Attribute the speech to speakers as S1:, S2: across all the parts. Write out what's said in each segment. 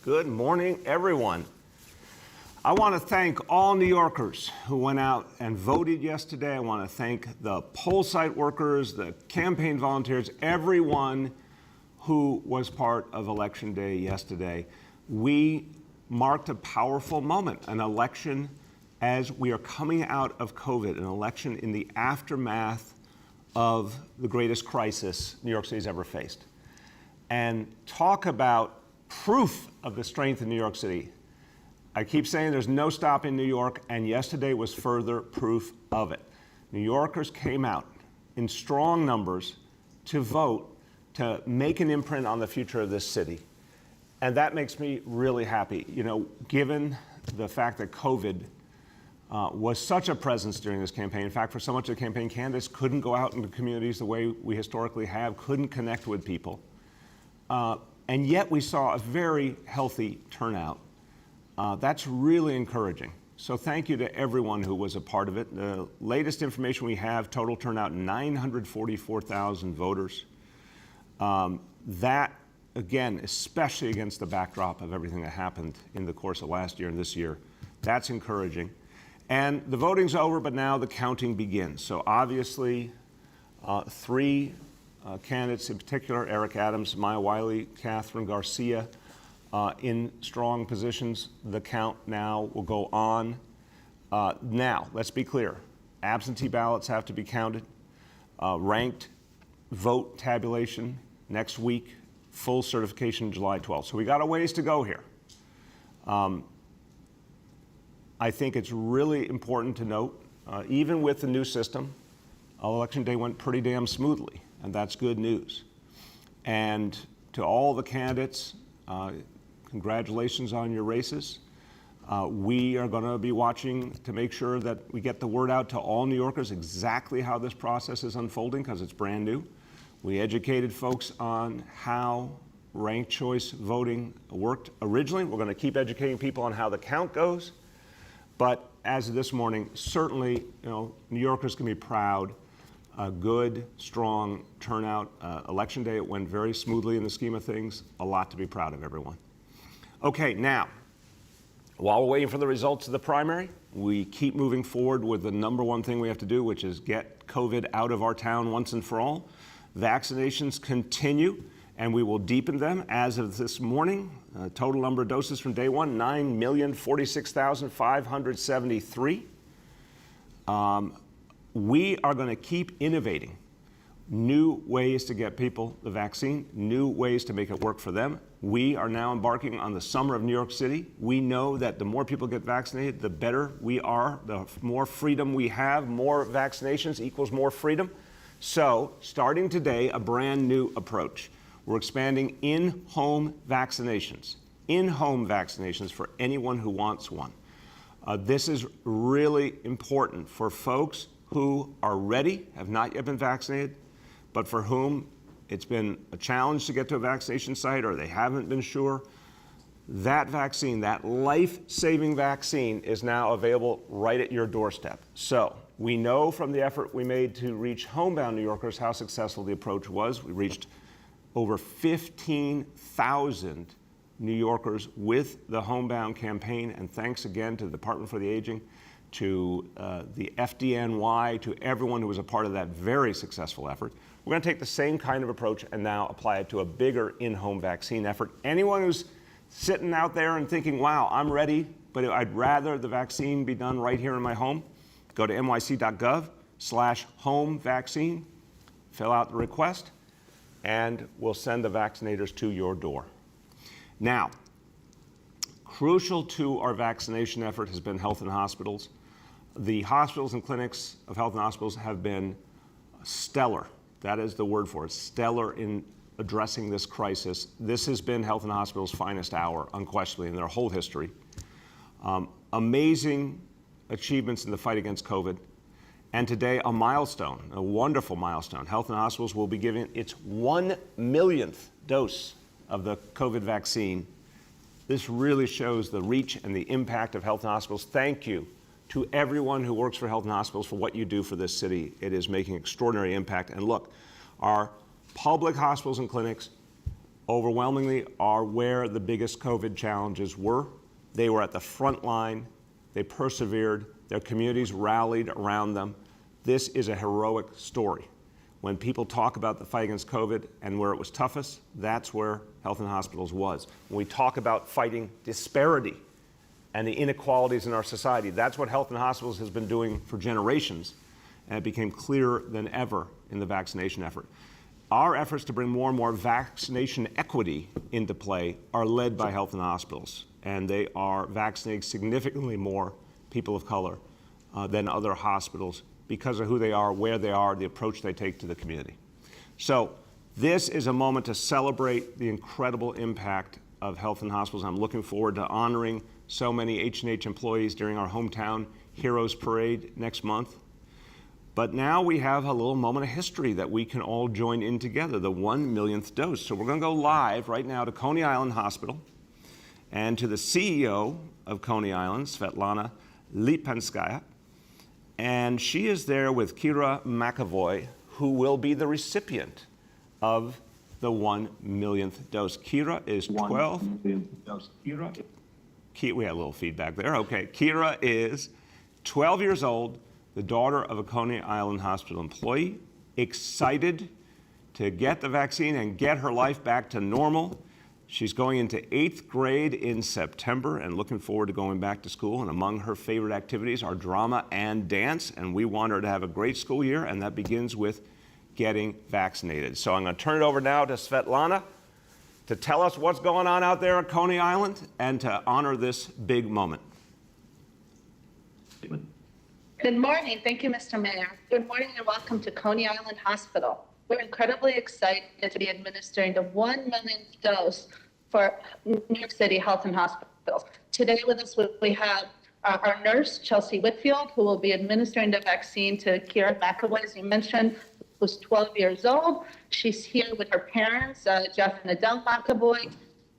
S1: Good morning, everyone. I want to thank all New Yorkers who went out and voted yesterday. I want to thank the poll site workers, the campaign volunteers, everyone who was part of Election Day yesterday. We marked a powerful moment, an election as we are coming out of COVID, an election in the aftermath of the greatest crisis New York City's ever faced. And talk about proof of the strength in New York City. I keep saying there's no stopping New York, and yesterday was further proof of it. New Yorkers came out in strong numbers to vote to make an imprint on the future of this city. And that makes me really happy. You know, given the fact that COVID was such a presence during this campaign. In fact, for so much of the campaign, candidates couldn't go out into communities the way we historically have, couldn't connect with people. And yet we saw a very healthy turnout. That's really encouraging. So thank you to everyone who was a part of it. The latest information we have, total turnout, 944,000 voters. That, again, especially against the backdrop of everything that happened in the course of last year and this year, that's encouraging. And the voting's over, but now the counting begins. So obviously, three candidates in particular, Eric Adams, Maya Wiley, Catherine Garcia, in strong positions. The count now will go on. Now, let's be clear. Absentee ballots have to be counted. Ranked vote tabulation next week. Full certification July 12th. So we got a ways to go here. I think it's really important to note, even with the new system, Election Day went pretty damn smoothly, and that's good news. And to all the candidates, congratulations on your races. We are going to be watching to make sure that we get the word out to all New Yorkers exactly how this process is unfolding, because it's brand new. We educated folks on how ranked choice voting worked originally. We're going to keep educating people on how the count goes. But as of this morning, certainly, New Yorkers can be proud. A good, strong turnout. Election Day, it went very smoothly in the scheme of things. A lot to be proud of, everyone. Okay, now, while we're waiting for the results of the primary, we keep moving forward with the number one thing we have to do, which is get COVID out of our town once and for all. Vaccinations continue, and we will deepen them. As of this morning, total number of doses from day one, 9,046,573. We are going to keep innovating new ways to get people the vaccine, new ways to make it work for them. We are now embarking on the summer of New York City. We know that the more people get vaccinated, the better we are, the more freedom we have. More vaccinations equals more freedom. So, starting today, a brand new approach. We're expanding in-home vaccinations. In-home vaccinations for anyone who wants one. This is really important for folks who are ready, have not yet been vaccinated, but for whom it's been a challenge to get to a vaccination site or they haven't been sure. That vaccine, that life-saving vaccine, is now available right at your doorstep. So we know from the effort we made to reach homebound New Yorkers how successful the approach was. We reached over 15,000 New Yorkers with the homebound campaign, and thanks again to the Department for the Aging, to the FDNY, to everyone who was a part of that very successful effort. We're going to take the same kind of approach and now apply it to a bigger in-home vaccine effort. Anyone who's sitting out there and thinking, wow, I'm ready, but I'd rather the vaccine be done right here in my home, go to nyc.gov/home vaccine, fill out the request, and we'll send the vaccinators to your door. Now, crucial to our vaccination effort has been health and hospitals. The hospitals and clinics of health and hospitals have been stellar. That is the word for it, stellar in addressing this crisis. This has been health and hospitals' finest hour, unquestionably, in their whole history. Amazing achievements in the fight against COVID. And today, a milestone, a wonderful milestone. Health and hospitals will be giving its 1 millionth dose of the COVID vaccine. This really shows the reach and the impact of health and hospitals. Thank you to everyone who works for health and hospitals for what you do for this city. It is making extraordinary impact. And look, our public hospitals and clinics overwhelmingly are where the biggest COVID challenges were. They were at the front line. They persevered. Their communities rallied around them. This is a heroic story. When people talk about the fight against COVID and where it was toughest, that's where Health and Hospitals was. When we talk about fighting disparity and the inequalities in our society, that's what Health and Hospitals has been doing for generations, and it became clearer than ever in the vaccination effort. Our efforts to bring more and more vaccination equity into play are led by Health and Hospitals, and they are vaccinating significantly more people of color than other hospitals because of who they are, where they are, the approach they take to the community. So this is a moment to celebrate the incredible impact of Health and Hospitals. I'm looking forward to honoring so many H&H employees during our hometown Heroes Parade next month. But now we have a little moment of history that we can all join in together, the 1 millionth dose. So we're going to go live right now to Coney Island Hospital and to the CEO of Coney Island, Svetlana Lipanskaya. And she is there with Kira McAvoy, who will be the recipient of the 1 millionth dose. Kira is 12. 1 millionth dose. We had a little feedback there. Okay. Kira is 12 years old, the daughter of a Coney Island Hospital employee, excited to get the vaccine and get her life back to normal. She's going into 8th grade in September and looking forward to going back to school. And among her favorite activities are drama and dance. And we want her to have a great school year, and that begins with getting vaccinated. So I'm going to turn it over now to Svetlana to tell us what's going on out there at Coney Island and to honor this big moment.
S2: Good morning. Thank you, Mr. Mayor. Good morning and welcome to Coney Island Hospital. We're incredibly excited to be administering the 1 millionth dose for New York City Health and Hospitals. Today with us, we have our nurse, Chelsea Whitfield, who will be administering the vaccine to Kira McAvoy, as you mentioned, who's 12 years old. She's here with her parents, Jeff and Adele McAvoy,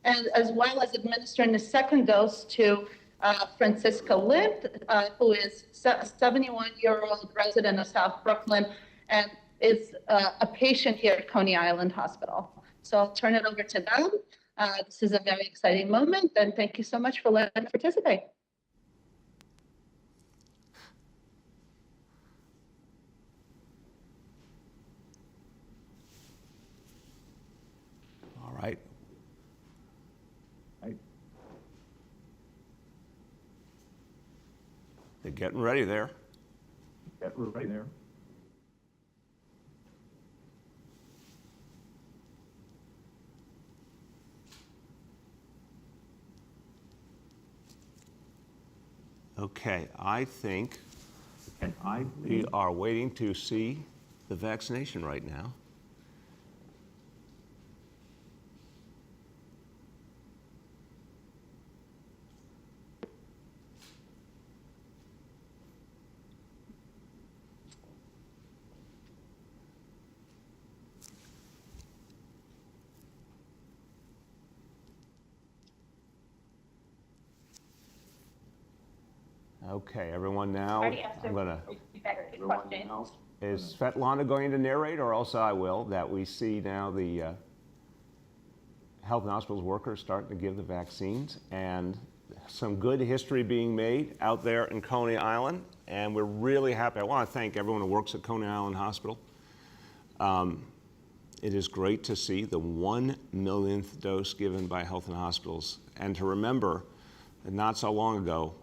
S2: and as well as administering the second dose to Francisca Lind, who is a 71-year-old resident of South Brooklyn and is a patient here at Coney Island Hospital. So I'll turn it over to them. This is a very exciting moment, and thank you so much for letting us participate.
S1: All right. They're getting ready there. Okay, I think we are waiting to see the vaccination right now. Okay, everyone now, I'm going to, is Svetlana going to narrate, or else I will, that we see now the Health and Hospitals workers starting to give the vaccines, and some good history being made out there in Coney Island, and we're really happy. I want to thank everyone who works at Coney Island Hospital. It is great to see the 1 millionth dose given by Health and Hospitals, and to remember that not so long ago,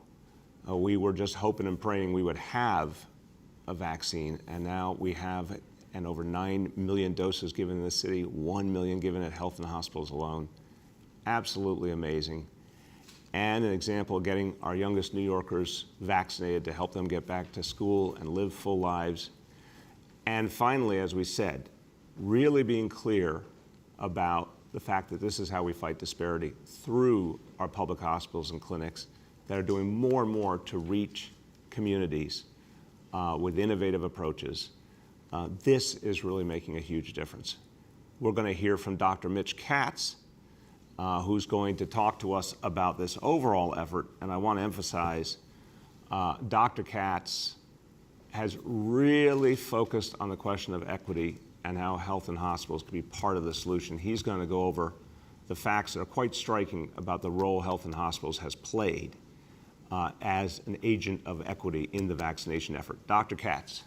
S1: we were just hoping and praying we would have a vaccine, and now we have it, and over 9 million doses given in the city, 1 million given at Health and Hospitals alone. Absolutely amazing. And an example of getting our youngest New Yorkers vaccinated to help them get back to school and live full lives. And finally, as we said, really being clear about the fact that this is how we fight disparity through our public hospitals and clinics that are doing more and more to reach communities with innovative approaches. This is really making a huge difference. We're going to hear from Dr. Mitch Katz, who's going to talk to us about this overall effort. And I want to emphasize, Dr. Katz has really focused on the question of equity and how health and hospitals can be part of the solution. He's going to go over the facts that are quite striking about the role health and hospitals has played as an agent of equity in the vaccination effort. Dr. Katz.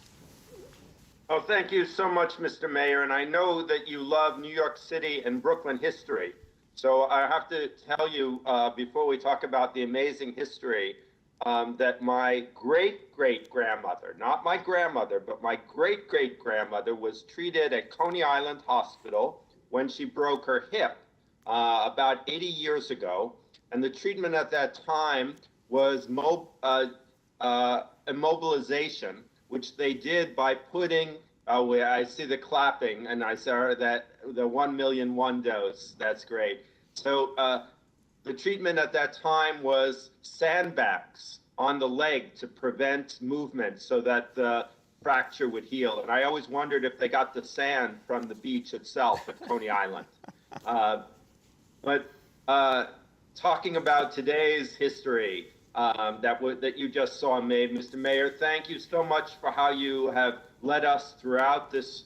S3: Oh, thank you so much, Mr. Mayor. And I know that you love New York City and Brooklyn history. So I have to tell you, before we talk about the amazing history, that my great-great-grandmother, not my grandmother, but my great-great-grandmother was treated at Coney Island Hospital when she broke her hip about 80 years ago. And the treatment at that time was immobilization, which they did by putting, I see the clapping, and I saw that the 1,000,001 dose. That's great. So the treatment at that time was sandbags on the leg to prevent movement so that the fracture would heal. And I always wondered if they got the sand from the beach itself at Coney Island. But talking about today's history that you just saw made, Mr. Mayor, thank you so much for how you have led us throughout this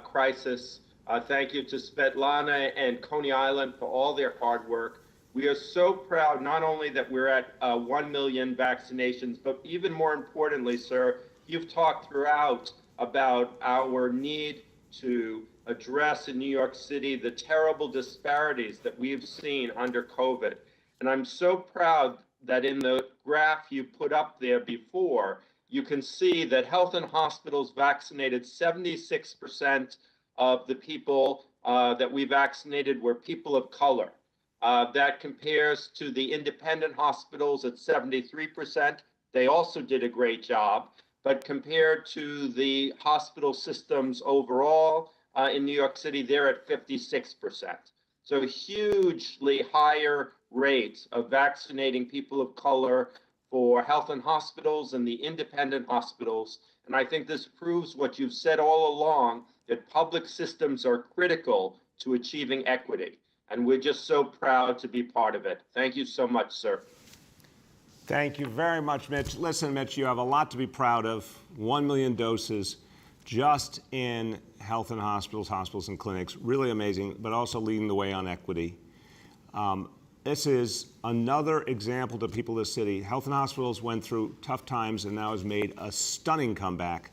S3: crisis. Thank you to Svetlana and Coney Island for all their hard work. We are so proud not only that we're at 1 million vaccinations, but even more importantly, sir, you've talked throughout about our need to address in New York City the terrible disparities that we've seen under COVID. And I'm so proud that in the graph you put up there before, you can see that health and hospitals vaccinated 76% of the people that we vaccinated were people of color. That compares to the independent hospitals at 73%. They also did a great job. But compared to the hospital systems overall in New York City, they're at 56%. So hugely higher rates of vaccinating people of color for health and hospitals and the independent hospitals. And I think this proves what you've said all along, that public systems are critical to achieving equity. And we're just so proud to be part of it. Thank you so much, sir.
S1: Thank you very much, Mitch. Listen, Mitch, you have a lot to be proud of. 1 million doses just in health and hospitals and clinics. Really amazing, but also leading the way on equity. This is another example to people of the city. Health and hospitals went through tough times and now has made a stunning comeback,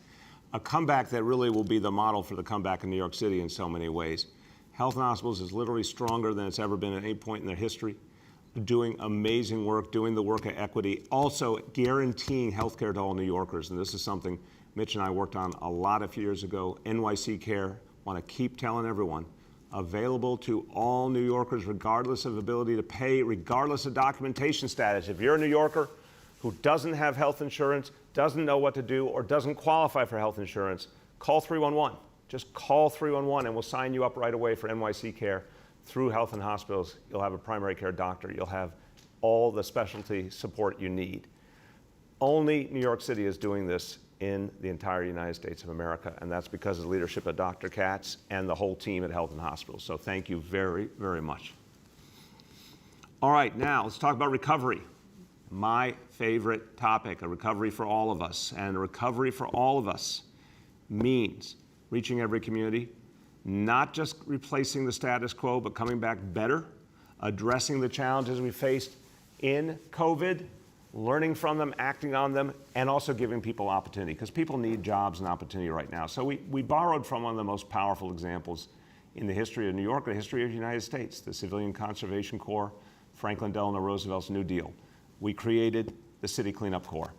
S1: a comeback that really will be the model for the comeback in New York City in so many ways. Health and hospitals is literally stronger than it's ever been at any point in their history, doing amazing work, doing the work of equity, also guaranteeing health care to all New Yorkers. And this is something Mitch and I worked on a lot of years ago. NYC Care, want to keep telling everyone, available to all New Yorkers regardless of ability to pay, regardless of documentation status. If you're a New Yorker who doesn't have health insurance, doesn't know what to do, or doesn't qualify for health insurance, call 311. Just call 311 and we'll sign you up right away for NYC Care through health and hospitals. You'll have a primary care doctor. You'll have all the specialty support you need. Only New York City is doing this in the entire United States of America, and that's because of the leadership of Dr. Katz and the whole team at Health and Hospitals. So thank you very, very much. All right, now let's talk about recovery. My favorite topic, a recovery for all of us. And a recovery for all of us means reaching every community, not just replacing the status quo, but coming back better, addressing the challenges we faced in COVID, learning from them, acting on them, and also giving people opportunity, because people need jobs and opportunity right now. So we borrowed from one of the most powerful examples in the history of New York, the history of the United States, the Civilian Conservation Corps, Franklin Delano Roosevelt's New Deal. We created the City Cleanup Corps.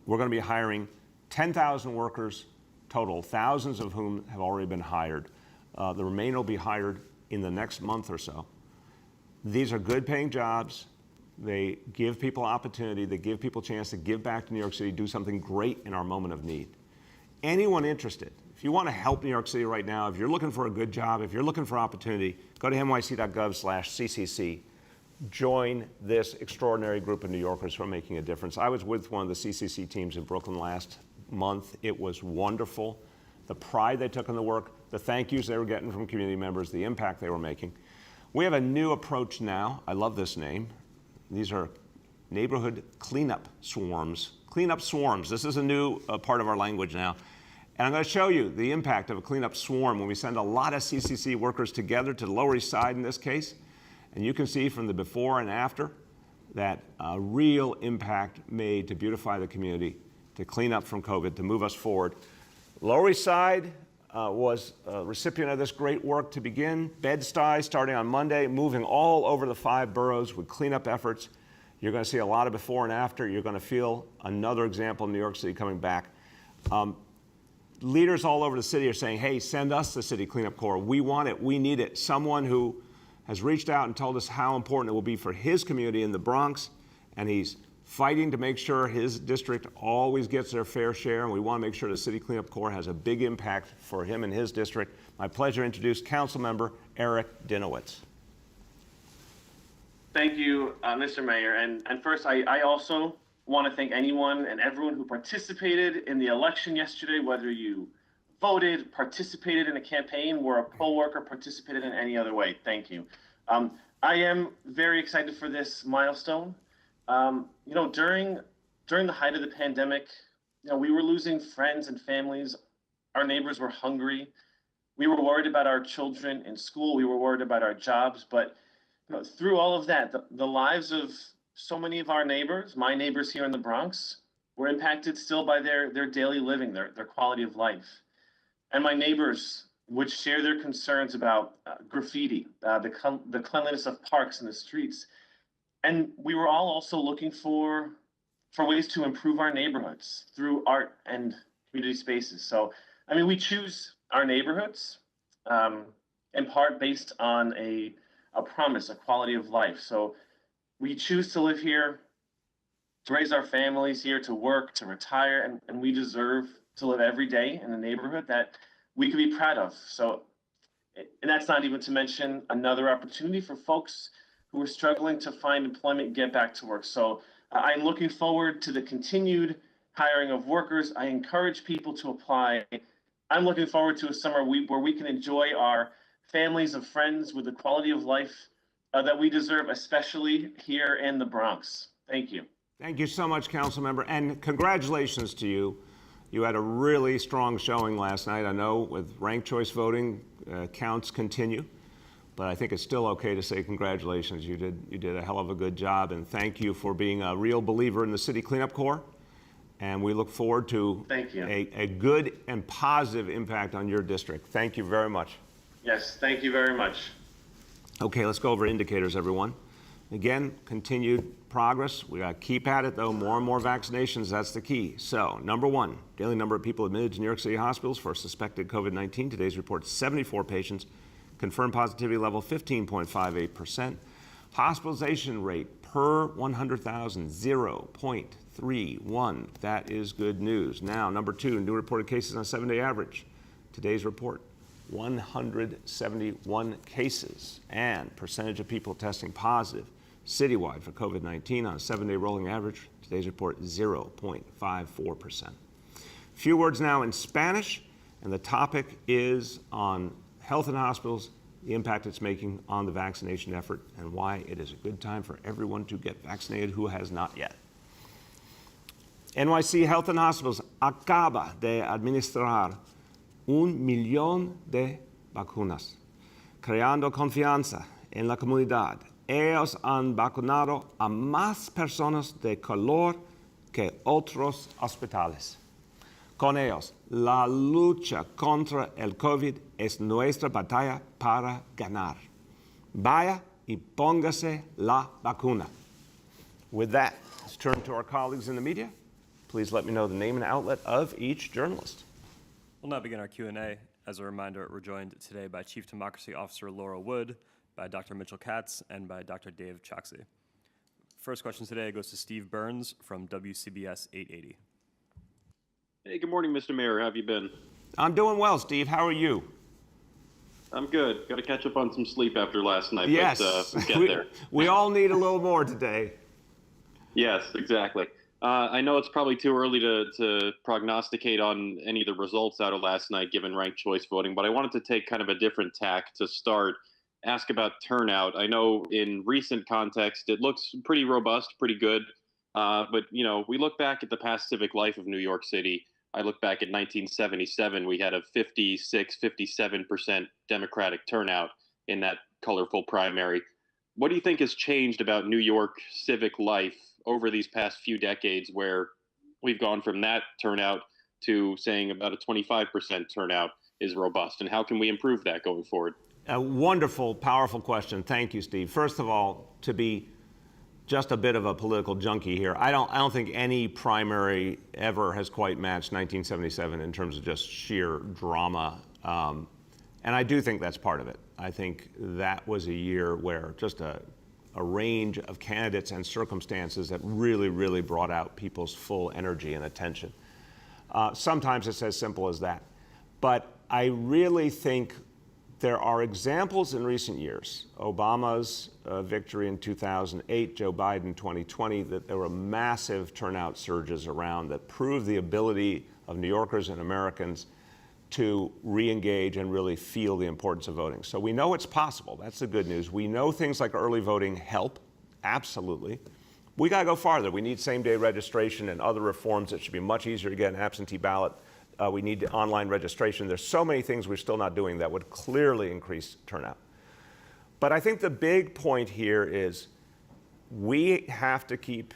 S1: We're going to be hiring 10,000 workers total, thousands of whom have already been hired. The remainder will be hired in the next month or so. These are good paying jobs. They give people opportunity. They give people a chance to give back to New York City, do something great in our moment of need. Anyone interested, if you want to help New York City right now, if you're looking for a good job, if you're looking for opportunity, go to nyc.gov/CCC. Join this extraordinary group of New Yorkers who are making a difference. I was with one of the CCC teams in Brooklyn last month. It was wonderful. The pride they took in the work, the thank yous they were getting from community members, the impact they were making. We have a new approach now. I love this name. These are neighborhood cleanup swarms. Cleanup swarms. This is a new part of our language now. And I'm going to show you the impact of a cleanup swarm when we send a lot of CCC workers together to the Lower East Side in this case. And you can see from the before and after that a real impact made to beautify the community, to clean up from COVID, to move us forward. Lower East Side was a recipient of this great work to begin. Bed-Stuy starting on Monday, moving all over the 5 boroughs with cleanup efforts. You're going to see a lot of before and after. You're going to feel another example in New York City coming back. Leaders all over the city are saying, hey, send us the City Cleanup Corps. We want it. We need it. Someone who has reached out and told us how important it will be for his community in the Bronx, and he's fighting to make sure his district always gets their fair share, and we want to make sure the City Cleanup Corps has a big impact for him and his district. My pleasure to introduce Councilmember Eric Dinowitz.
S4: Thank you, Mr. Mayor. And first, I also want to thank anyone and everyone who participated in the election yesterday, whether you voted, participated in a campaign, were a poll worker, participated in any other way. Thank you. I am very excited for this milestone. During the height of the pandemic, we were losing friends and families. Our neighbors were hungry. We were worried about our children in school. We were worried about our jobs. But through all of that, the lives of so many of our neighbors, my neighbors here in the Bronx, were impacted still by their daily living, their quality of life. And my neighbors would share their concerns about graffiti, the cleanliness of parks and the streets. And we were all also looking for ways to improve our neighborhoods through art and community spaces. So, we choose our neighborhoods in part based on a promise, a quality of life. So we choose to live here, to raise our families here, to work, to retire, and we deserve to live every day in a neighborhood that we can be proud of. So, and that's not even to mention another opportunity for folks who are struggling to find employment, get back to work. So I'm looking forward to the continued hiring of workers. I encourage people to apply. I'm looking forward to a summer where we can enjoy our families and friends with the quality of life that we deserve, especially here in the Bronx. Thank you.
S1: Thank you so much, Councilmember, and congratulations to you. You had a really strong showing last night. I know with ranked choice voting, counts continue, but I think it's still okay to say congratulations. You did a hell of a good job, and thank you for being a real believer in the City Cleanup Corps. And we look forward to a good and positive impact on your district. Thank you very much.
S4: Yes, thank you very much.
S1: Okay, let's go over indicators, everyone. Again, continued progress. We got to keep at it, though. More and more vaccinations, that's the key. So, number one, daily number of people admitted to New York City hospitals for suspected COVID-19. Today's report, 74 patients. Confirmed positivity level, 15.58%. Hospitalization rate per 100,000, 0.31. That is good news. Now, number two, new reported cases on a 7-day average. Today's report, 171 cases, and percentage of people testing positive citywide for COVID-19 on a 7-day rolling average. Today's report, 0.54%. Few words now in Spanish, and the topic is on health and hospitals, the impact it's making on the vaccination effort, and why it is a good time for everyone to get vaccinated who has not yet. NYC Health and Hospitals acaba de administrar 1 millón de vacunas, creando confianza en la comunidad. Ellos han vacunado a más personas de color que otros hospitales. Con ellos, la lucha contra el COVID es nuestra batalla para ganar. Vaya y póngase la vacuna. With that, let's turn to our colleagues in the media. Please let me know the name and outlet of each journalist.
S5: We'll now begin our Q&A. As a reminder, we're joined today by Chief Democracy Officer Laura Wood, by Dr. Mitchell Katz, and by Dr. Dave Choksi. First question today goes to Steve Burns from WCBS 880.
S6: Hey, good morning, Mr. Mayor. How have you been?
S1: I'm doing well, Steve. How are you?
S6: I'm good. Got to catch up on some sleep after last night,
S1: yes.
S6: But we'll get there.
S1: We all need a little more today.
S6: Yes, exactly. I know it's probably too early to prognosticate on any of the results out of last night, given ranked choice voting, but I wanted to take kind of a different tack to start, ask about turnout. I know in recent context, it looks pretty robust, pretty good. But, we look back at the past civic life of New York City. I look back at 1977, we had a 56, 57% Democratic turnout in that colorful primary. What do you think has changed about New York civic life over these past few decades where we've gone from that turnout to saying about a 25% turnout is robust? And how can we improve that going forward?
S1: A wonderful, powerful question. Thank you, Steve. First of all, to be just a bit of a political junkie here, I don't think any primary ever has quite matched 1977 in terms of just sheer drama. And I do think that's part of it. I think that was a year where just a range of candidates and circumstances that really, really brought out people's full energy and attention. Sometimes it's as simple as that. But I really think there are examples in recent years, Obama's victory in 2008, Joe Biden 2020, that there were massive turnout surges around that proved the ability of New Yorkers and Americans to re-engage and really feel the importance of voting. So we know it's possible. That's the good news. We know things like early voting help, absolutely. We got to go farther. We need same-day registration and other reforms that should be much easier to get an absentee ballot. We need online registration. There's so many things we're still not doing that would clearly increase turnout. But I think the big point here is we have to keep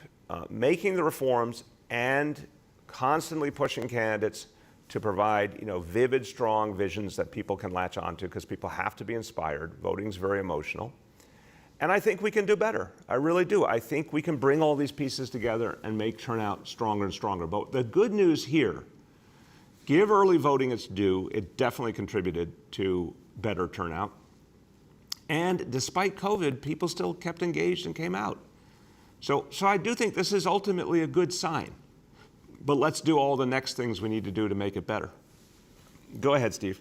S1: making the reforms and constantly pushing candidates to provide, vivid, strong visions that people can latch onto, because people have to be inspired. Voting's very emotional. And I think we can do better. I really do. I think we can bring all these pieces together and make turnout stronger and stronger. But the good news here, give early voting its due. It definitely contributed to better turnout. And despite COVID, people still kept engaged and came out. So I do think this is ultimately a good sign. But let's do all the next things we need to do to make it better. Go ahead, Steve.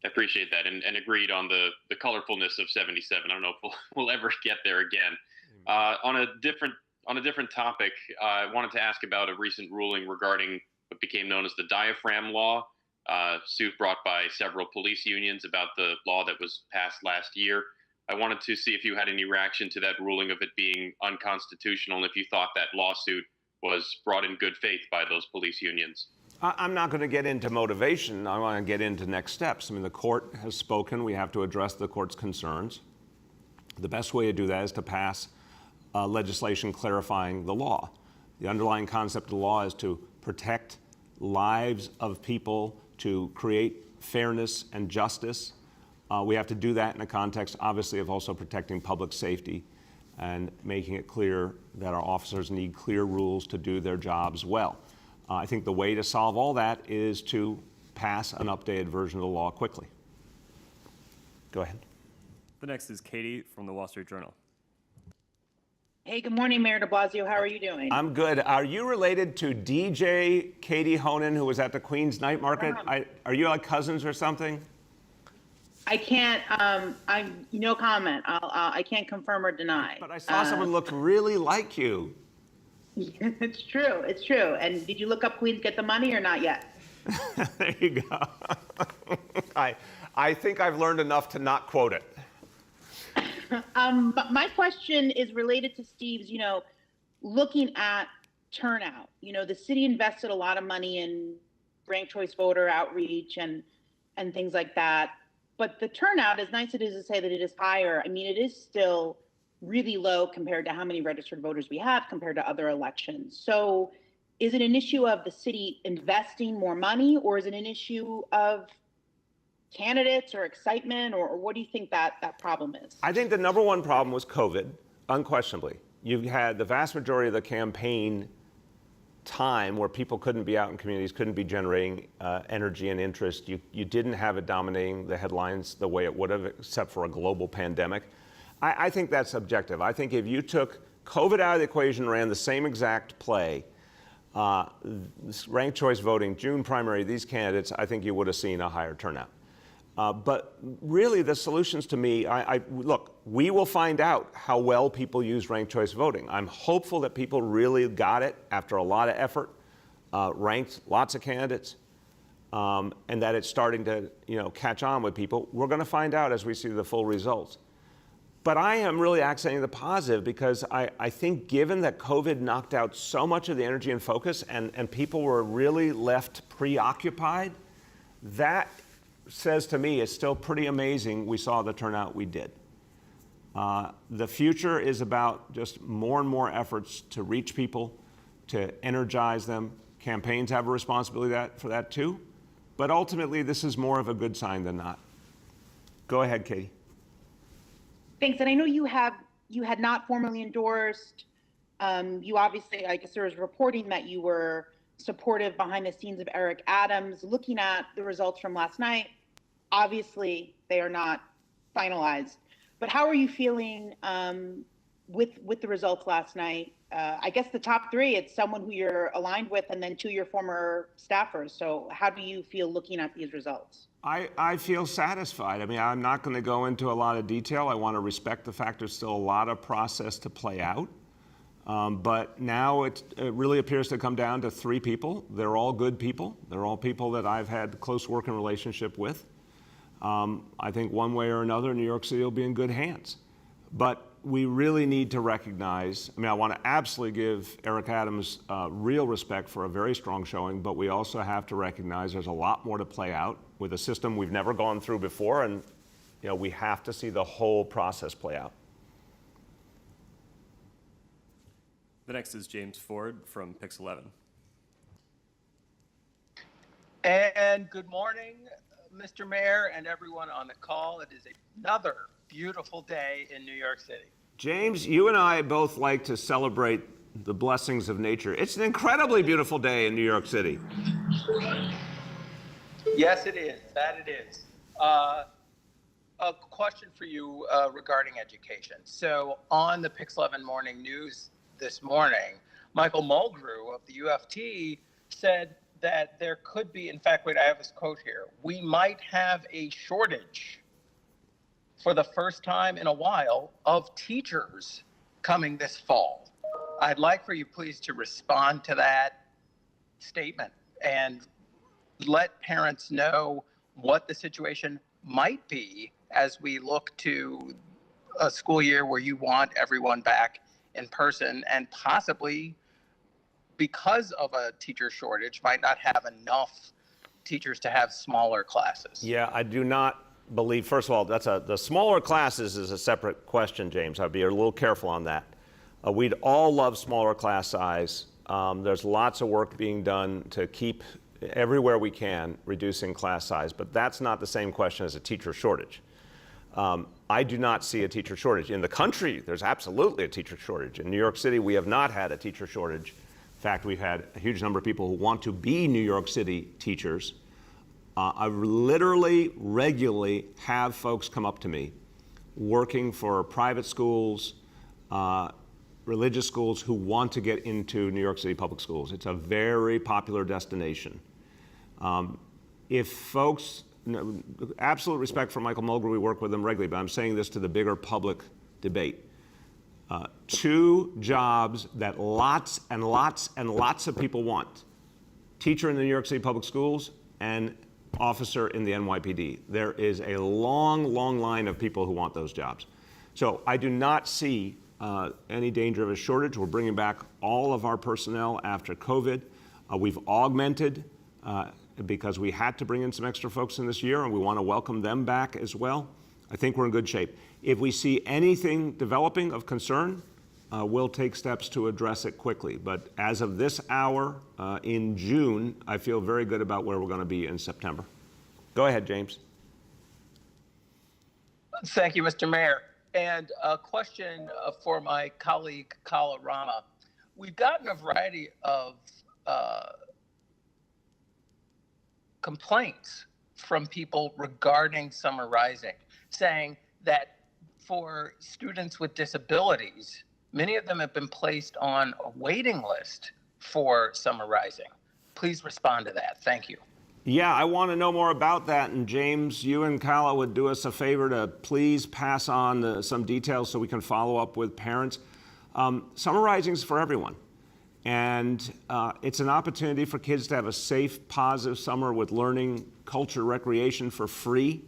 S6: I appreciate that, and agreed on the colorfulness of 77. I don't know if we'll ever get there again. On a different topic, I wanted to ask about a recent ruling regarding what became known as the diaphragm law, suit brought by several police unions about the law that was passed last year. I wanted to see if you had any reaction to that ruling of it being unconstitutional, and if you thought that lawsuit was brought in good faith by those police unions.
S1: I'm not going to get into motivation. I want to get into next steps. I mean, the court has spoken. We have to address the court's concerns. The best way to do that is to pass legislation clarifying the law. The underlying concept of the law is to protect lives of people, to create fairness and justice. We have to do that in the context, obviously, of also protecting public safety and making it clear that our officers need clear rules to do their jobs well. I think the way to solve all that is to pass an updated version of the law quickly. Go ahead.
S5: The next is Katie from the Wall Street Journal.
S7: Hey, good morning, Mayor de Blasio. How are you doing?
S1: I'm good. Are you related to DJ Katie Honan, who was at the Queens Night Market? Are you like cousins or something?
S7: I can't. I'm no comment. I can't confirm or deny.
S1: But I saw someone look really like you.
S7: It's true. It's true. And did you look up Queens Get the Money or not yet?
S1: There you go. I think I've learned enough to not quote it.
S7: But my question is related to Steve's, looking at turnout. The city invested a lot of money in ranked choice voter outreach and things like that. But the turnout, as nice it is to say that it is higher, I mean, it is still really low compared to how many registered voters we have compared to other elections. So is it an issue of the city investing more money, or is it an issue of candidates or excitement, or what do you think that problem is?
S1: I think the number one problem was COVID, unquestionably. You had the vast majority of the campaign time where people couldn't be out in communities, couldn't be generating energy and interest. You didn't have it dominating the headlines the way it would have, except for a global pandemic. I think that's objective. I think if you took COVID out of the equation, ran the same exact play, ranked choice voting, June primary, these candidates, I think you would have seen a higher turnout. But really, the solutions to me, look, we will find out how well people use ranked choice voting. I'm hopeful that people really got it after a lot of effort, ranked lots of candidates, and that it's starting to catch on with people. We're going to find out as we see the full results. But I am really accenting the positive because I think given that COVID knocked out so much of the energy and focus and people were really left preoccupied, that says to me it's still pretty amazing we saw the turnout we did. The future is about just more and more efforts to reach people, to energize them. Campaigns have a responsibility for that too. But ultimately, this is more of a good sign than not. Go ahead, Katie.
S7: Thanks. And I know you had not formally endorsed. You obviously, I guess there was reporting that you were supportive behind the scenes of Eric Adams. Looking at the results from last night, obviously they are not finalized. But how are you feeling with the results last night? I guess the top three, it's someone who you're aligned with and then two your former staffers. So how do you feel looking at these results?
S1: I feel satisfied. I mean, I'm not going to go into a lot of detail. I want to respect the fact there's still a lot of process to play out. But now it really appears to come down to three people. They're all good people. They're all people that I've had close working relationship with. I think one way or another, New York City will be in good hands. But we really need to recognize, I mean, I want to absolutely give Eric Adams real respect for a very strong showing, but we also have to recognize there's a lot more to play out with a system we've never gone through before, and we have to see the whole process play out.
S5: The next is James Ford from Pix 11.
S8: And good morning, Mr. Mayor and everyone on the call. It is another beautiful day in New York City.
S1: James, you and I both like to celebrate the blessings of nature. It's an incredibly beautiful day in New York City.
S8: Yes, it is. That it is. A question for you regarding education. So on the Pix 11 Morning News this morning, Michael Mulgrew of the UFT said that there could be, in fact, wait, I have his quote here, we might have a shortage for the first time in a while of teachers coming this fall. I'd like for you please to respond to that statement and let parents know what the situation might be as we look to a school year where you want everyone back in person and possibly because of a teacher shortage might not have enough teachers to have smaller classes.
S1: Yeah, I do not believe, first of all, the smaller classes is a separate question, James. I'd be a little careful on that. We'd all love smaller class size. There's lots of work being done to keep everywhere we can reducing class size, but that's not the same question as a teacher shortage. I do not see a teacher shortage. In the country, there's absolutely a teacher shortage. In New York City, we have not had a teacher shortage. In fact, we've had a huge number of people who want to be New York City teachers. I literally, regularly have folks come up to me working for private schools, religious schools who want to get into New York City public schools. It's a very popular destination. If folks, absolute respect for Michael Mulgrew, we work with him regularly, but I'm saying this to the bigger public debate. Two jobs that lots and lots and lots of people want. Teacher in the New York City public schools and officer in the NYPD. There is a long, long line of people who want those jobs. So I do not see any danger of a shortage. We're bringing back all of our personnel after COVID. We've augmented because we had to bring in some extra folks in this year, and we want to welcome them back as well. I think we're in good shape. If we see anything developing of concern, we'll take steps to address it quickly. But as of this hour in June, I feel very good about where we're going to be in September. Go ahead, James.
S8: Thank you, Mr. Mayor. And a question for my colleague, Kala Rama. We've gotten a variety of complaints from people regarding Summer Rising, saying that for students with disabilities, many of them have been placed on a waiting list for Summer Rising. Please respond to that. Thank you.
S1: Yeah, I want to know more about that. And James, you and Kala would do us a favor to please pass on some details so we can follow up with parents. Summer Rising is for everyone. And it's an opportunity for kids to have a safe, positive summer with learning, culture, recreation for free.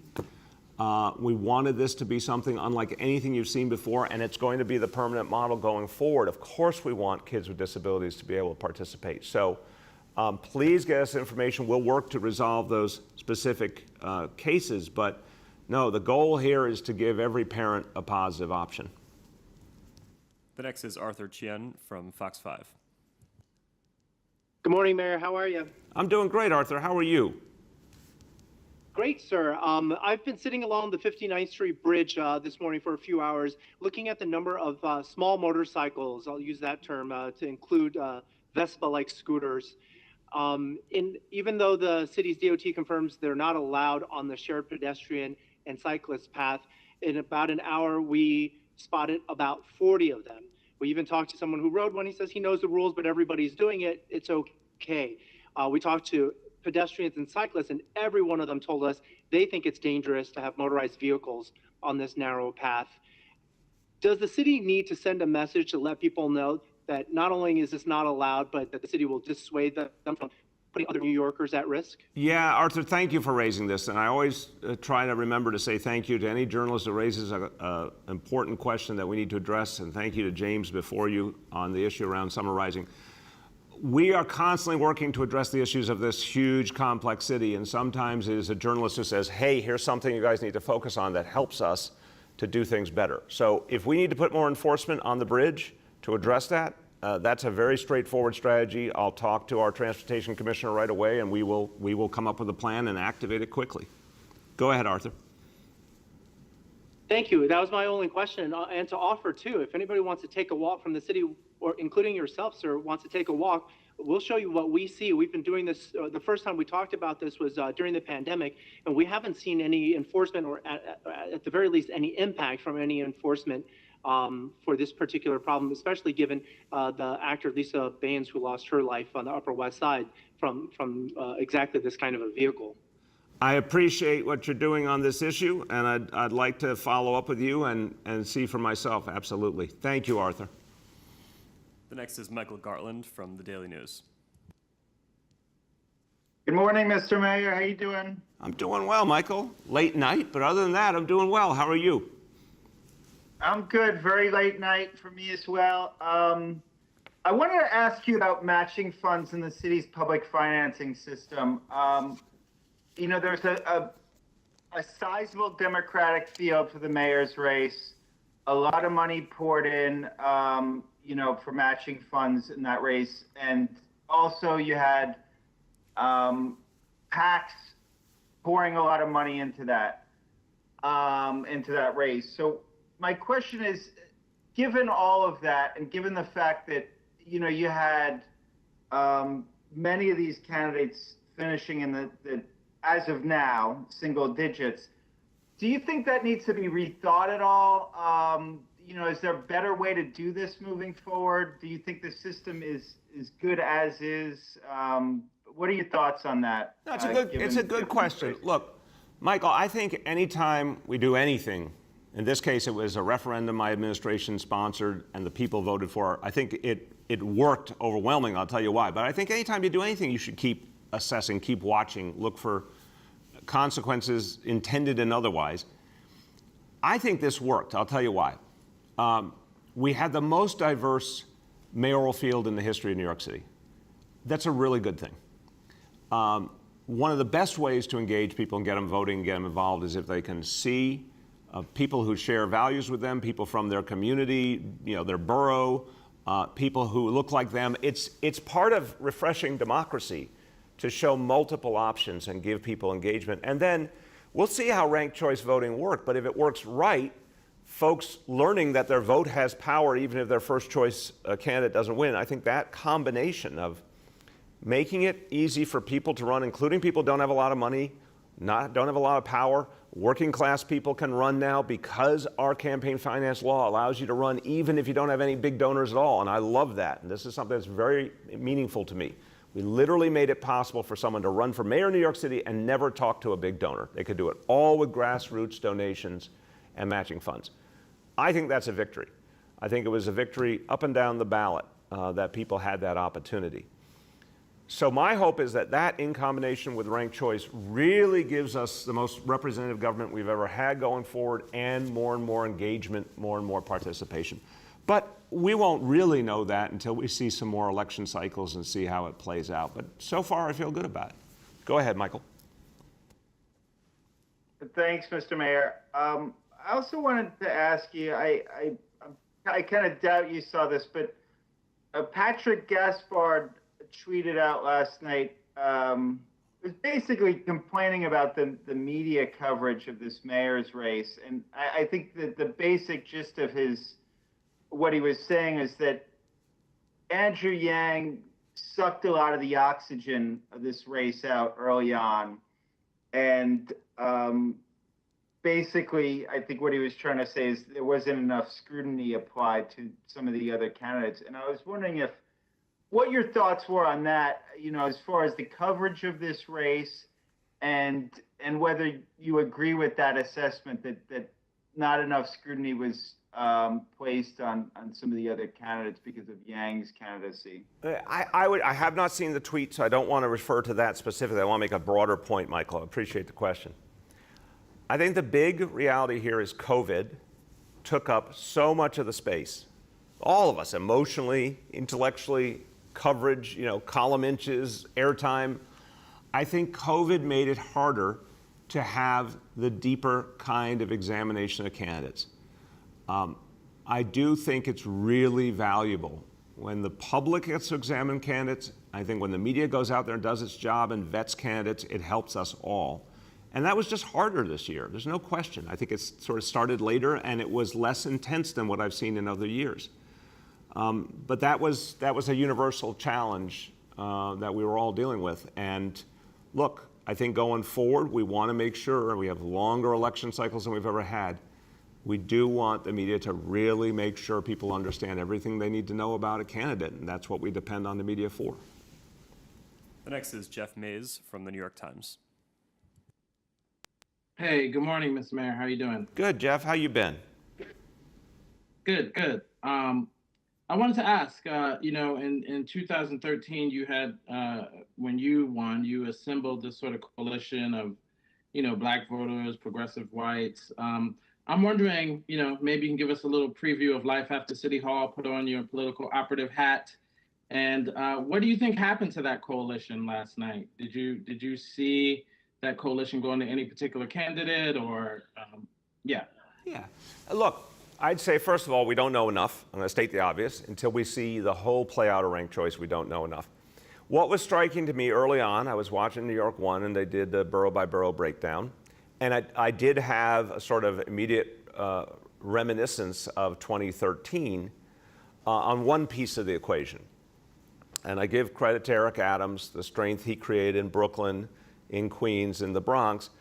S1: We wanted this to be something unlike anything you've seen before, and it's going to be the permanent model going forward. Of course, we want kids with disabilities to be able to participate. So please get us information. We'll work to resolve those specific cases, but no, the goal here is to give every parent a positive option.
S5: The next is Arthur Chien from Fox 5.
S9: Good morning, Mayor. How are you?
S1: I'm doing great, Arthur. How are you?
S9: Great, sir. I've been sitting along the 59th Street Bridge this morning for a few hours, looking at the number of small motorcycles, I'll use that term, to include Vespa-like scooters. Even though the city's DOT confirms they're not allowed on the shared pedestrian and cyclist path, in about an hour, we spotted about 40 of them. We even talked to someone who rode one. He says he knows the rules, but everybody's doing it. It's okay. We talked to pedestrians and cyclists, and every one of them told us they think it's dangerous to have motorized vehicles on this narrow path. Does the city need to send a message to let people know that not only is this not allowed, but that the city will dissuade them from putting other New Yorkers at risk?
S1: Yeah, Arthur, thank you for raising this. And I always try to remember to say thank you to any journalist that raises an important question that we need to address. And thank you to James before you on the issue around summer rising. We are constantly working to address the issues of this huge, complex city. And sometimes it is a journalist who says, hey, here's something you guys need to focus on that helps us to do things better. So if we need to put more enforcement on the bridge to address that, that's a very straightforward strategy. I'll talk to our transportation commissioner right away, and we will come up with a plan and activate it quickly. Go ahead, Arthur.
S9: Thank you. That was my only question. And to offer, too, if anybody wants to take a walk from the city, or including yourself, sir, wants to take a walk, we'll show you what we see. We've been doing this. The first time we talked about this was during the pandemic, and we haven't seen any enforcement or at the very least any impact from any enforcement for this particular problem, especially given the actor Lisa Baines, who lost her life on the Upper West Side from exactly this kind of a vehicle.
S1: I appreciate what you're doing on this issue, and I'd like to follow up with you and see for myself. Absolutely. Thank you, Arthur.
S5: The next is Michael Gartland from the Daily News.
S10: Good morning, Mr. Mayor. How you doing?
S1: I'm doing well, Michael. Late night, but other than that, I'm doing well. How are you?
S10: I'm good. Very late night for me as well. I wanted to ask you about matching funds in the city's public financing system. You know, there's a sizable Democratic field for the mayor's race. A lot of money poured in, you know, for matching funds in that race. And also you had PACs pouring a lot of money into that race. So my question is, given all of that, and given the fact that, you know, you had many of these candidates finishing in the as of now, single digits, do you think that needs to be rethought at all? You know, is there a better way to do this moving forward? Do you think the system is good as is? What are your thoughts on that?
S1: No, it's a good question. Look, Michael, I think anytime we do anything, in this case it was a referendum my administration sponsored and the people voted for, I think it worked overwhelming. I'll tell you why. But I think anytime you do anything, you should keep assessing, keep watching, look for consequences intended and otherwise. I think this worked. I'll tell you why. We had the most diverse mayoral field in the history of New York City. That's a really good thing. One of the best ways to engage people and get them voting, get them involved, is if they can see people who share values with them, people from their community, you know, their borough, people who look like them. It's part of refreshing democracy to show multiple options and give people engagement. And then we'll see how ranked choice voting works, but if it works right, folks learning that their vote has power even if their first choice candidate doesn't win, I think that combination of making it easy for people to run, including people who don't have a lot of money, don't have a lot of power, working class people can run now because our campaign finance law allows you to run even if you don't have any big donors at all, and I love that. And this is something that's very meaningful to me. We literally made it possible for someone to run for mayor of New York City and never talk to a big donor. They could do it all with grassroots donations and matching funds. I think that's a victory. I think it was a victory up and down the ballot that people had that opportunity. So my hope is that that, in combination with ranked choice, really gives us the most representative government we've ever had going forward, and more engagement, more and more participation. But we won't really know that until we see some more election cycles and see how it plays out. But so far, I feel good about it. Go ahead, Michael.
S10: Thanks, Mr. Mayor. I also wanted to ask you, I kind of doubt you saw this, but Patrick Gaspard tweeted out last night, was basically complaining about the media coverage of this mayor's race. And I think that the basic gist of what he was saying is that Andrew Yang sucked a lot of the oxygen of this race out early on. And basically, I think what he was trying to say is there wasn't enough scrutiny applied to some of the other candidates. And I was wondering what your thoughts were on that, as far as the coverage of this race, and whether you agree with that assessment that not enough scrutiny was placed on some of the other candidates because of Yang's candidacy.
S1: I have not seen the tweet, so I don't want to refer to that specifically. I want to make a broader point, Michael. I appreciate the question. I think the big reality here is COVID took up so much of the space. All of us, emotionally, intellectually, coverage, column inches, airtime. I think COVID made it harder to have the deeper kind of examination of candidates. I do think it's really valuable when the public gets to examine candidates. I think when the media goes out there and does its job and vets candidates, it helps us all. And that was just harder this year. There's no question. I think it's sort of started later, and it was less intense than what I've seen in other years. But that was a universal challenge that we were all dealing with. And look, I think going forward, we want to make sure we have longer election cycles than we've ever had. We do want the media to really make sure people understand everything they need to know about a candidate, and that's what we depend on the media for.
S5: The next is Jeff Mays from the New York Times.
S11: Hey, good morning, Mr. Mayor. How you doing?
S1: Good, Jeff. How you been?
S11: Good. I wanted to ask, in 2013, you had, when you won, you assembled this sort of coalition of, Black voters, progressive whites. I'm wondering, maybe you can give us a little preview of life after City Hall, put on your political operative hat. And what do you think happened to that coalition last night? Did you see that coalition going to any particular candidate or, yeah?
S1: Yeah. Look, I'd say, first of all, we don't know enough. I'm going to state the obvious. Until we see the whole play out of ranked choice, we don't know enough. What was striking to me early on, I was watching New York 1, and they did the borough by borough breakdown. And I did have a sort of immediate reminiscence of 2013 on one piece of the equation. And I give credit to Eric Adams, the strength he created in Brooklyn, in Queens, in the Bronx.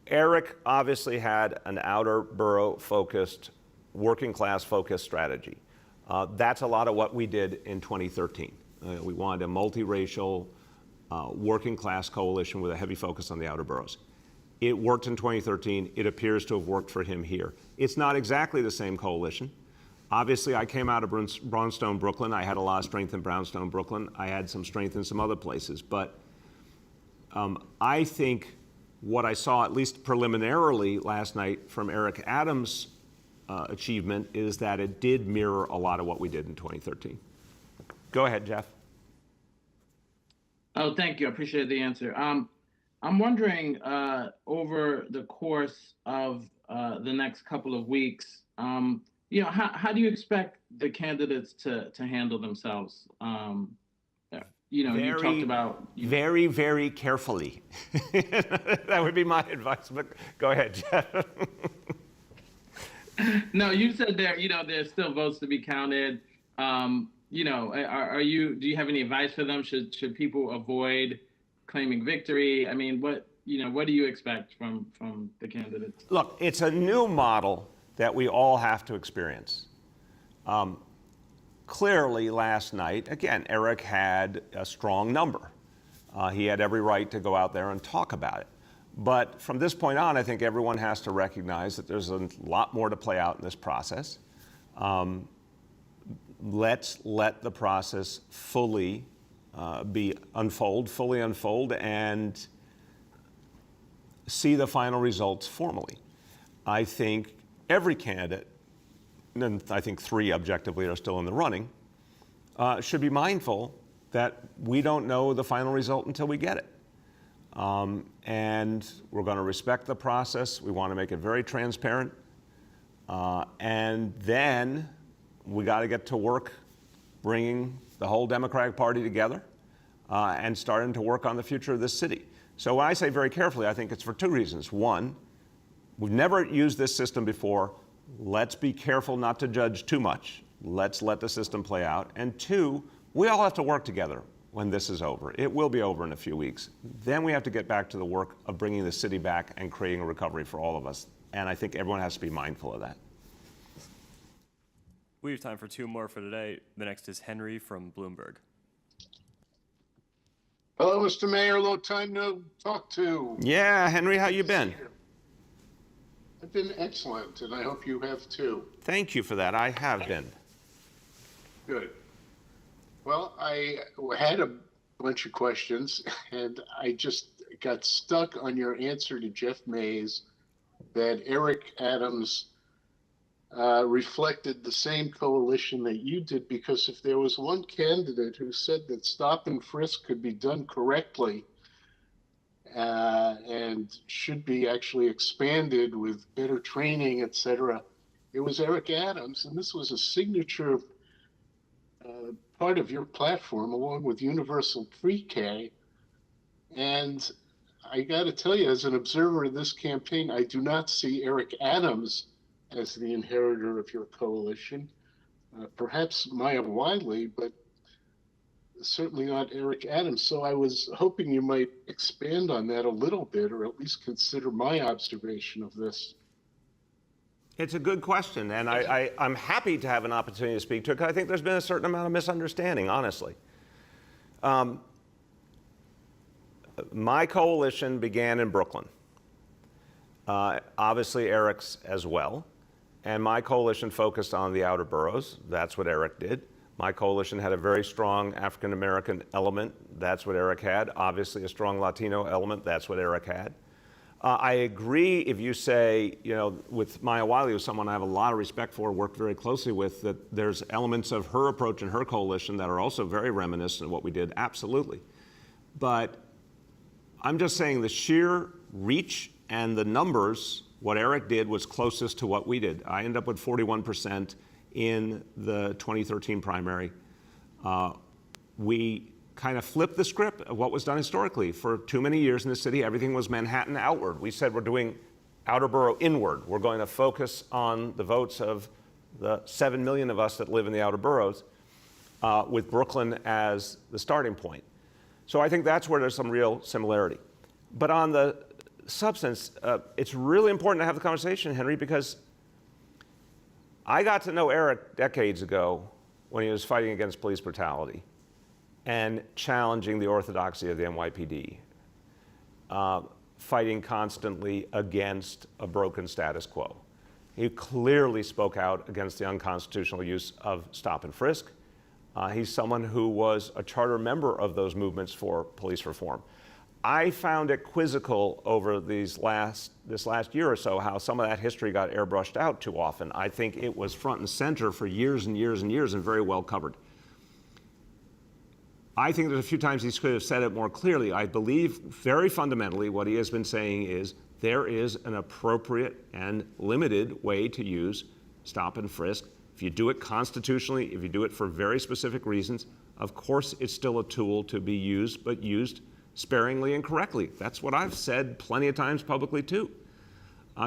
S1: Eric obviously had an outer borough focused, working class focused strategy. That's a lot of what we did in 2013. We wanted a multiracial working class coalition with a heavy focus on the outer boroughs. It worked in 2013. It appears to have worked for him here. It's not exactly the same coalition. Obviously, I came out of Brownstone, Brooklyn. I had a lot of strength in Brownstone, Brooklyn. I had some strength in some other places. But I think what I saw, at least preliminarily last night, from Eric Adams' achievement is that it did mirror a lot of what we did in 2013. Go ahead, Jeff.
S11: Oh, thank you. I appreciate the answer. I'm wondering, over the course of the next couple of weeks, how do you expect the candidates to handle themselves? You talked about...
S1: Very, very carefully. That would be my advice, but go ahead, Jeff.
S11: No, you said there's still votes to be counted. Do you have any advice for them? Should people avoid claiming victory? I mean, what do you expect from the candidates?
S1: Look, it's a new model that we all have to experience. Clearly, last night, again, Eric had a strong number. He had every right to go out there and talk about it. But from this point on, I think everyone has to recognize that there's a lot more to play out in this process. Let's let the process fully fully unfold, and see the final results formally. I think every candidate, and I think 3 objectively are still in the running, should be mindful that we don't know the final result until we get it. And we're going to respect the process. We want to make it very transparent. And then we got to get to work bringing the whole Democratic Party together and starting to work on the future of this city. So when I say very carefully, I think it's for 2 reasons. One, we've never used this system before. Let's be careful not to judge too much. Let's let the system play out. And 2, we all have to work together when this is over. It will be over in a few weeks. Then we have to get back to the work of bringing the city back and creating a recovery for all of us. And I think everyone has to be mindful of that.
S5: We have time for 2 more for today. The next is Henry from Bloomberg.
S12: Hello, Mr. Mayor. Long time no talk to.
S1: Yeah, Henry, how you been?
S12: I've been excellent, and I hope you have too.
S1: Thank you for that. I have been.
S12: Good. Well, I had a bunch of questions, and I just got stuck on your answer to Jeff Mays that Eric Adams reflected the same coalition that you did, because if there was one candidate who said that stop and frisk could be done correctly and should be actually expanded with better training, etc., it was Eric Adams. And this was a signature part of your platform, along with universal pre-K. And I got to tell you, as an observer of this campaign, I do not see Eric Adams as the inheritor of your coalition. Perhaps Maya Wiley, but certainly not Eric Adams. So I was hoping you might expand on that a little bit, or at least consider my observation of this.
S1: It's a good question, and I'm happy to have an opportunity to speak to it, because I think there's been a certain amount of misunderstanding, honestly. My coalition began in Brooklyn. Obviously, Eric's as well. And my coalition focused on the outer boroughs. That's what Eric did. My coalition had a very strong African-American element. That's what Eric had. Obviously, a strong Latino element. That's what Eric had. I agree if you say, with Maya Wiley, who's someone I have a lot of respect for, worked very closely with, that there's elements of her approach and her coalition that are also very reminiscent of what we did. Absolutely. But I'm just saying the sheer reach and the numbers, what Eric did was closest to what we did. I ended up with 41% in the 2013 primary. We kind of flipped the script of what was done historically. For too many years in the city, everything was Manhattan outward. We said we're doing outer borough inward. We're going to focus on the votes of the 7 million of us that live in the outer boroughs, with Brooklyn as the starting point. So I think that's where there's some real similarity. But on the substance, it's really important to have the conversation, Henry, because I got to know Eric decades ago when he was fighting against police brutality and challenging the orthodoxy of the NYPD, fighting constantly against a broken status quo. He clearly spoke out against the unconstitutional use of stop and frisk. He's someone who was a charter member of those movements for police reform. I found it quizzical over this last year or so how some of that history got airbrushed out too often. I think it was front and center for years and years and years and very well covered. I think there's a few times he could have said it more clearly. I believe very fundamentally what he has been saying is there is an appropriate and limited way to use stop and frisk. If you do it constitutionally, if you do it for very specific reasons, of course it's still a tool to be used, but used sparingly and correctly. That's what I've said plenty of times publicly too.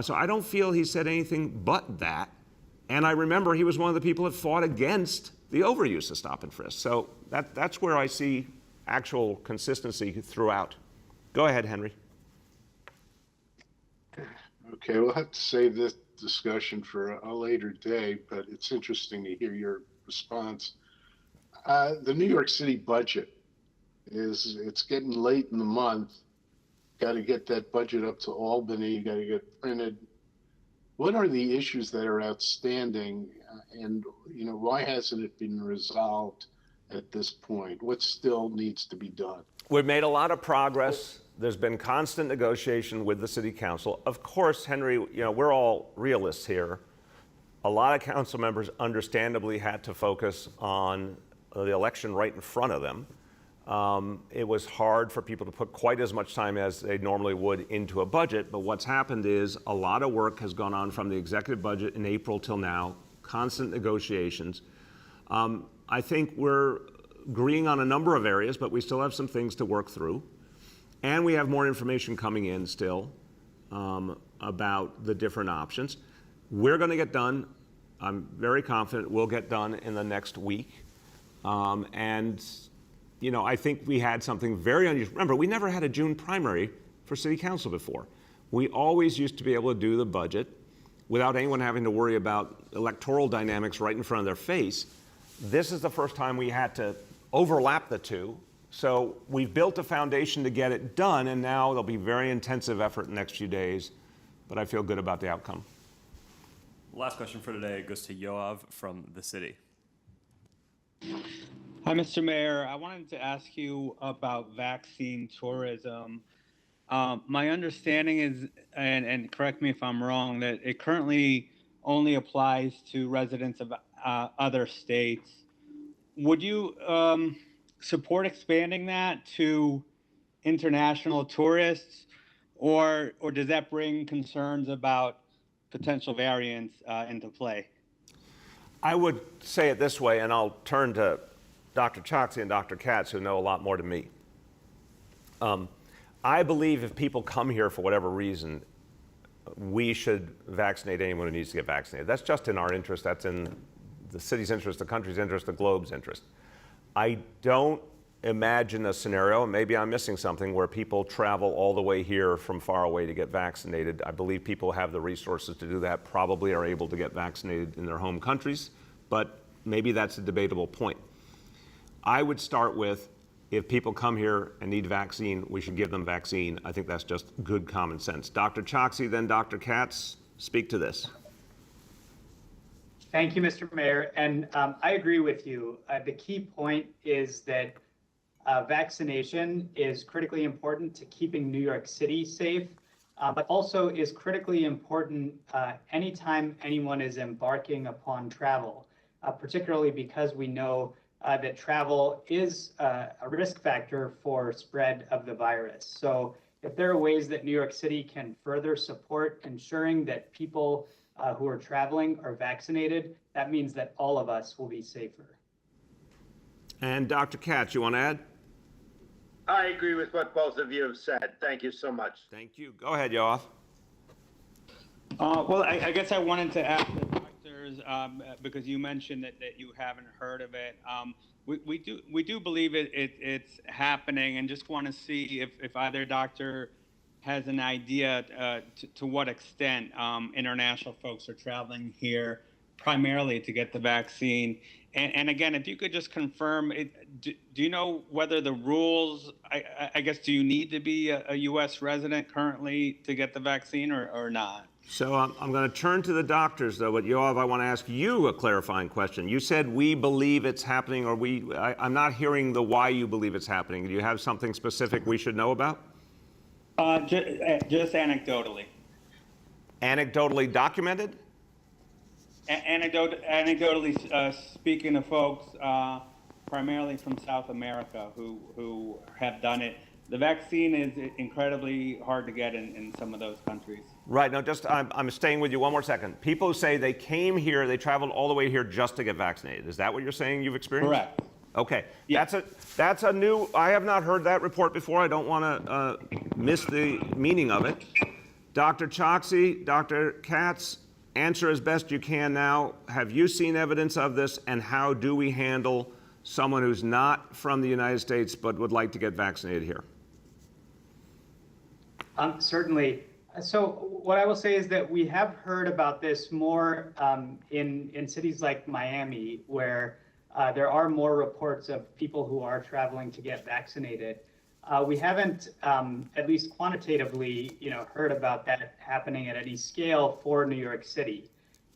S1: So I don't feel he said anything but that. And I remember he was one of the people that fought against the overuse of stop and frisk. So that's where I see actual consistency throughout. Go ahead, Henry.
S12: Okay, we'll have to save this discussion for a later day, but it's interesting to hear your response. The New York City budget it's getting late in the month. Got to get that budget up to Albany, got to get printed. What are the issues that are outstanding, and why hasn't it been resolved at this point? What still needs to be done?
S1: We've made a lot of progress. There's been constant negotiation with the city council. Of course, Henry, we're all realists here. A lot of council members understandably had to focus on the election right in front of them. It was hard for people to put quite as much time as they normally would into a budget, but what's happened is a lot of work has gone on from the executive budget in April till now, constant negotiations. I think we're agreeing on a number of areas, but we still have some things to work through. And we have more information coming in still about the different options. We're going to get done. I'm very confident we'll get done in the next week. I think we had something very unusual. Remember, we never had a June primary for city council before. We always used to be able to do the budget without anyone having to worry about electoral dynamics right in front of their face. This is the first time we had to overlap the two. So we've built a foundation to get it done, and now there'll be very intensive effort in the next few days, but I feel good about the outcome.
S5: Last question for today goes to Yoav from the city.
S13: Hi, Mr. Mayor. I wanted to ask you about vaccine tourism. My understanding is, and correct me if I'm wrong, that it currently only applies to residents of other states. Would you support expanding that to international tourists, or does that bring concerns about potential variants into play?
S1: I would say it this way, and I'll turn to Dr. Choksi and Dr. Katz, who know a lot more than me. I believe if people come here for whatever reason, we should vaccinate anyone who needs to get vaccinated. That's just in our interest. That's in the city's interest, the country's interest, the globe's interest. I don't imagine a scenario, and maybe I'm missing something, where people travel all the way here from far away to get vaccinated. I believe people have the resources to do that, probably are able to get vaccinated in their home countries, but maybe that's a debatable point. I would start with, if people come here and need vaccine, we should give them vaccine. I think that's just good common sense. Dr. Choksi, then Dr. Katz, speak to this.
S14: Thank you, Mr. Mayor. And I agree with you. The key point is that vaccination is critically important to keeping New York City safe, but also is critically important anytime anyone is embarking upon travel, particularly because we know that travel is a risk factor for spread of the virus. So if there are ways that New York City can further support ensuring that people who are traveling are vaccinated, that means that all of us will be safer.
S1: And Dr. Katz, you want to add?
S3: I agree with what both of you have said. Thank you so much.
S1: Thank you. Go ahead, Yoav.
S13: Well, I guess I wanted to ask the doctors, because you mentioned that you haven't heard of it. We do believe it's happening, and just want to see if either doctor has an idea to what extent international folks are traveling here primarily to get the vaccine. And again, if you could just confirm, do you know whether the rules, I guess, do you need to be a U.S. resident currently to get the vaccine or not?
S1: So I'm going to turn to the doctors, though, but Yoav, I want to ask you a clarifying question. You said we believe it's happening, or I'm not hearing the why you believe it's happening. Do you have something specific we should know about?
S13: Just anecdotally.
S1: Anecdotally documented?
S13: Anecdotally speaking to folks primarily from South America who have done it. The vaccine is incredibly hard to get in some of those countries.
S1: Right. No, I'm staying with you one more second. People who say they came here, they traveled all the way here just to get vaccinated. Is that what you're saying you've experienced?
S13: Correct.
S1: Okay.
S13: Yeah.
S1: That's a new, I have not heard that report before. I don't want to miss the meaning of it. Dr. Choksi, Dr. Katz, answer as best you can now. Have you seen evidence of this, and how do we handle someone who's not from the United States but would like to get vaccinated here?
S14: Certainly. So what I will say is that we have heard about this more in cities like Miami, where there are more reports of people who are traveling to get vaccinated. We haven't, at least quantitatively, heard about that happening at any scale for New York City.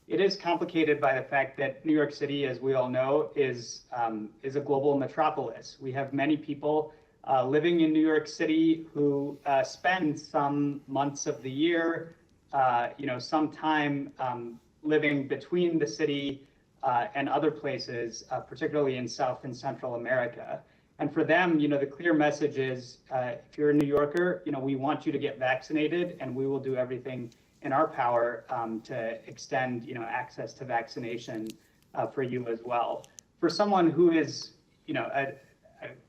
S14: it is complicated by the fact that New York City, as we all know, is a global metropolis. We have many people living in New York City who spend some months of the year, some time living between the city and other places, particularly in South and Central America. And for them, the clear message is, if you're a New Yorker, we want you to get vaccinated, and we will do everything in our power to extend, access to vaccination for you as well. For someone who is,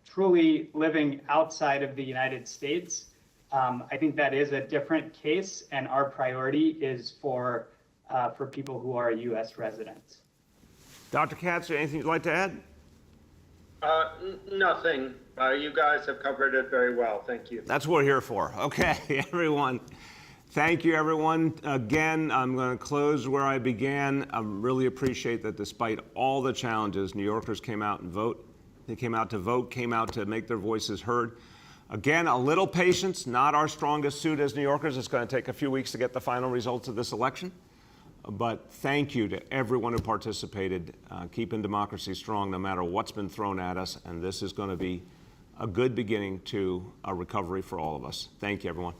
S14: truly living outside of the United States, I think that is a different case, and our priority is for people who are U.S. residents.
S1: Dr. Katz, anything you'd like to add?
S3: Nothing. You guys have covered it very well. Thank you.
S1: That's what we're here for. Okay, everyone. Thank you, everyone. Again, I'm going to close where I began. I really appreciate that despite all the challenges, New Yorkers came out and vote. They came out to vote, came out to make their voices heard. Again, a little patience, not our strongest suit as New Yorkers. It's going to take a few weeks to get the final results of this election. But thank you to everyone who participated, keeping democracy strong no matter what's been thrown at us. And this is going to be a good beginning to a recovery for all of us. Thank you, everyone.